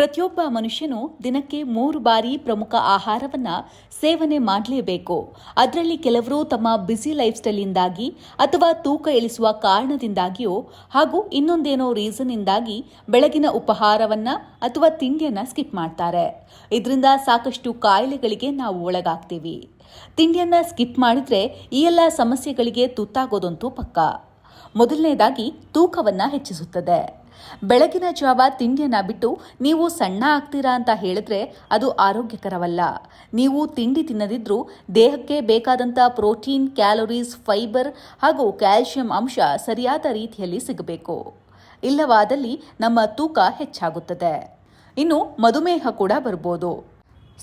ಪ್ರತಿಯೊಬ್ಬ ಮನುಷ್ಯನು ದಿನಕ್ಕೆ 3 ಬಾರಿ ಪ್ರಮುಖ ಆಹಾರವನ್ನು ಸೇವನೆ ಮಾಡಲೇಬೇಕು. ಅದರಲ್ಲಿ ಕೆಲವರು ತಮ್ಮ ಬ್ಯುಸಿ ಲೈಫ್ ಸ್ಟೈಲ್ನಿಂದಾಗಿ ಅಥವಾ ತೂಕ ಇಳಿಸುವ ಕಾರಣದಿಂದಾಗಿಯೋ ಹಾಗೂ ಇನ್ನೊಂದೇನೋ ರೀಸನ್ನಿಂದಾಗಿ ಬೆಳಗಿನ ಉಪಹಾರವನ್ನು ಅಥವಾ ತಿಂಡಿಯನ್ನು ಸ್ಕಿಪ್ ಮಾಡ್ತಾರೆ. ಇದರಿಂದ ಸಾಕಷ್ಟು ಕಾಯಿಲೆಗಳಿಗೆ ನಾವು ಒಳಗಾಗ್ತೀವಿ. ತಿಂಡಿಯನ್ನು ಸ್ಕಿಪ್ ಮಾಡಿದ್ರೆ ಈ ಎಲ್ಲ ಸಮಸ್ಯೆಗಳಿಗೆ ತುತ್ತಾಗೋದಂತೂ ಪಕ್ಕ. ಮೊದಲನೇದಾಗಿ ತೂಕವನ್ನು ಹೆಚ್ಚಿಸುತ್ತದೆ. ಬೆಳಗಿನ ಜಾವ ತಿಂಡಿಯನ್ನು ಬಿಟ್ಟು ನೀವು ಸಣ್ಣ ಆಗ್ತೀರಾ ಅಂತ ಹೇಳಿದ್ರೆ ಅದು ಆರೋಗ್ಯಕರವಲ್ಲ. ನೀವು ತಿಂಡಿ ತಿನ್ನದಿದ್ರೂ ದೇಹಕ್ಕೆ ಬೇಕಾದಂಥ ಪ್ರೋಟೀನ್, ಕ್ಯಾಲೋರೀಸ್, ಫೈಬರ್ ಹಾಗೂ ಕ್ಯಾಲ್ಸಿಯಂ ಅಂಶ ಸರಿಯಾದ ರೀತಿಯಲ್ಲಿ ಸಿಗಬೇಕು. ಇಲ್ಲವಾದಲ್ಲಿ ನಮ್ಮ ತೂಕ ಹೆಚ್ಚಾಗುತ್ತದೆ. ಇನ್ನು ಮಧುಮೇಹ ಕೂಡ ಬರ್ಬೋದು.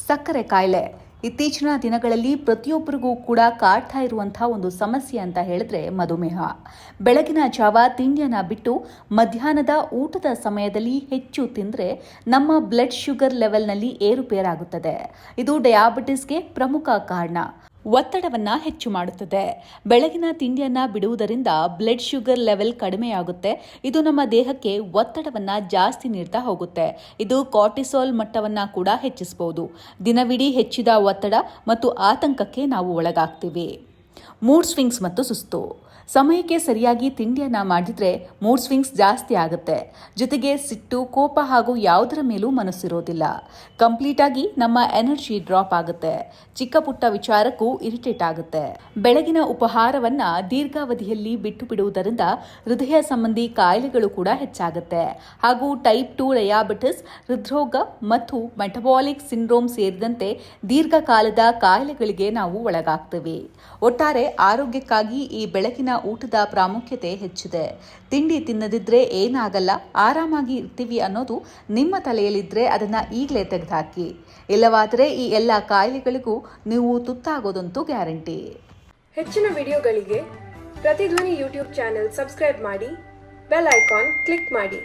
ಸಕ್ಕರೆ ಕಾಯಿಲೆ ಇತ್ತೀಚಿನ ದಿನಗಳಲ್ಲಿ ಪ್ರತಿಯೊಬ್ಬರಿಗೂ ಕೂಡ ಕಾಡ್ತಾ ಇರುವಂತಹ ಒಂದು ಸಮಸ್ಯೆ ಅಂತ ಹೇಳಿದ್ರೆ ಮಧುಮೇಹ. ಬೆಳಗಿನ ಜಾವ ತಿಂಡಿಯನ್ನು ಬಿಟ್ಟು ಮಧ್ಯಾಹ್ನದ ಊಟದ ಸಮಯದಲ್ಲಿ ಹೆಚ್ಚು ತಿಂದರೆ ನಮ್ಮ ಬ್ಲಡ್ ಶುಗರ್ ಲೆವೆಲ್ನಲ್ಲಿ ಏರುಪೇರಾಗುತ್ತದೆ. ಇದು ಡಯಾಬಿಟಿಸ್ಗೆ ಪ್ರಮುಖ ಕಾರಣ. ಒತ್ತಡವನ್ನು ಹೆಚ್ಚು ಮಾಡುತ್ತದೆ. ಬೆಳಗಿನ ತಿಂಡಿಯನ್ನು ಬಿಡುವುದರಿಂದ ಬ್ಲಡ್ ಶುಗರ್ ಲೆವೆಲ್ ಕಡಿಮೆಯಾಗುತ್ತೆ. ಇದು ನಮ್ಮ ದೇಹಕ್ಕೆ ಒತ್ತಡವನ್ನು ಜಾಸ್ತಿ ನೀಡ್ತಾ ಹೋಗುತ್ತೆ. ಇದು ಕಾರ್ಟಿಸಾಲ್ ಮಟ್ಟವನ್ನು ಕೂಡ ಹೆಚ್ಚಿಸಬಹುದು. ದಿನವಿಡೀ ಹೆಚ್ಚಿದ ಒತ್ತಡ ಮತ್ತು ಆತಂಕಕ್ಕೆ ನಾವು ಒಳಗಾಗ್ತೀವಿ. ಮೂಡ್ ಸ್ವಿಂಗ್ಸ್ ಮತ್ತು ಸುಸ್ತು. ಸಮಯಕ್ಕೆ ಸರಿಯಾಗಿ ತಿಂಡಿಯನ್ನು ಮಾಡಿದ್ರೆ ಮೂಡ್ ಸ್ವಿಂಗ್ಸ್ ಜಾಸ್ತಿ ಆಗುತ್ತೆ. ಜೊತೆಗೆ ಸಿಟ್ಟು, ಕೋಪ ಹಾಗೂ ಯಾವುದರ ಮೇಲೂ ಮನಸ್ಸಿರೋದಿಲ್ಲ. ಕಂಪ್ಲೀಟ್ ಆಗಿ ನಮ್ಮ ಎನರ್ಜಿ ಡ್ರಾಪ್ ಆಗುತ್ತೆ. ಚಿಕ್ಕ ಪುಟ್ಟ ವಿಚಾರಕ್ಕೂ ಇರಿಟೇಟ್ ಆಗುತ್ತೆ. ಬೆಳಗಿನ ಉಪಹಾರವನ್ನು ದೀರ್ಘಾವಧಿಯಲ್ಲಿ ಬಿಟ್ಟು ಬಿಡುವುದರಿಂದ ಹೃದಯ ಸಂಬಂಧಿ ಕಾಯಿಲೆಗಳು ಕೂಡ ಹೆಚ್ಚಾಗುತ್ತೆ. ಹಾಗೂ ಟೈಪ್ 2 ಡಯಾಬಿಟಿಸ್, ಹೃದ್ರೋಗ ಮತ್ತು ಮೆಟಬಾಲಿಕ್ ಸಿಂಡ್ರೋಮ್ ಸೇರಿದಂತೆ ದೀರ್ಘಕಾಲದ ಕಾಯಿಲೆಗಳಿಗೆ ನಾವು ಒಳಗಾಗ್ತೀವಿ. ಒಟ್ಟಾರೆ ಆರೋಗ್ಯಕ್ಕಾಗಿ ಈ ಬೆಳಗಿನ ಊಟದ ಪ್ರಾಮುಖ್ಯತೆ ಹೆಚ್ಚಿದೆ. ತಿಂಡಿ ತಿನ್ನದಿದ್ರೆ ಏನಾಗಲ್ಲ, ಆರಾಮಾಗಿ ಇರ್ತೀವಿ ಅನ್ನೋದು ನಿಮ್ಮ ತಲೆಯಲ್ಲಿದ್ದರೆ ಅದನ್ನು ಈಗಲೇ ತೆಗೆದುಹಾಕಿ. ಇಲ್ಲವಾದರೆ ಈ ಎಲ್ಲ ಕಾಯಿಲೆಗಳಿಗೂ ನೀವು ತುತ್ತಾಗೋದಂತೂ ಗ್ಯಾರಂಟಿ. ಹೆಚ್ಚಿನ ವಿಡಿಯೋಗಳಿಗೆ ಪ್ರತಿಧ್ವನಿ ಯೂಟ್ಯೂಬ್ ಚಾನೆಲ್ ಸಬ್ಸ್ಕ್ರೈಬ್ ಮಾಡಿ, ಬೆಲ್ ಐಕಾನ್ ಕ್ಲಿಕ್ ಮಾಡಿ.